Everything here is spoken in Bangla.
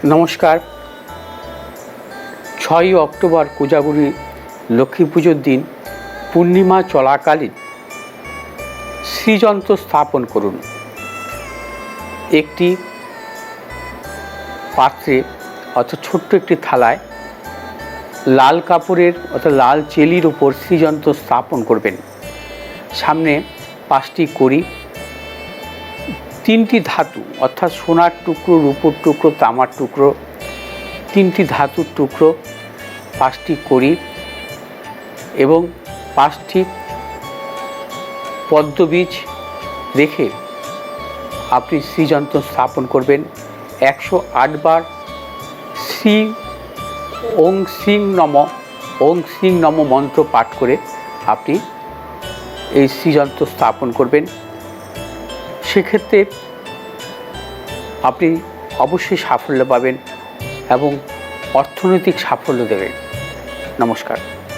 নমস্কার। 6ই অক্টোবর কোজাগরী লক্ষ্মী পুজোর দিন পূর্ণিমা চলাকালীন শ্রীযন্ত্র স্থাপন করুন। একটি পাত্রে অর্থাৎ ছোট্ট একটি থালায় লাল কাপড়ের অর্থাৎ লাল চেলির উপর শ্রীযন্ত্র স্থাপন করবেন। সামনে 5টি কড়ি, 3টি ধাতু অর্থাৎ সোনার টুকরো, রূপোর টুকরো, তামার টুকরো, 3টি ধাতুর টুকরো, 5টি কড়ি এবং 5টি পদ্মবীজ রেখে আপনি শ্রীযন্ত্র স্থাপন করবেন। 108 বার শ্রী ওং সিং নম মন্ত্র পাঠ করে আপনি এই শ্রীযন্ত্র স্থাপন করবেন। সেক্ষেত্রে আপনি অবশ্যই সাফল্য পাবেন এবং অর্থনৈতিক সাফল্য দেবেন। নমস্কার।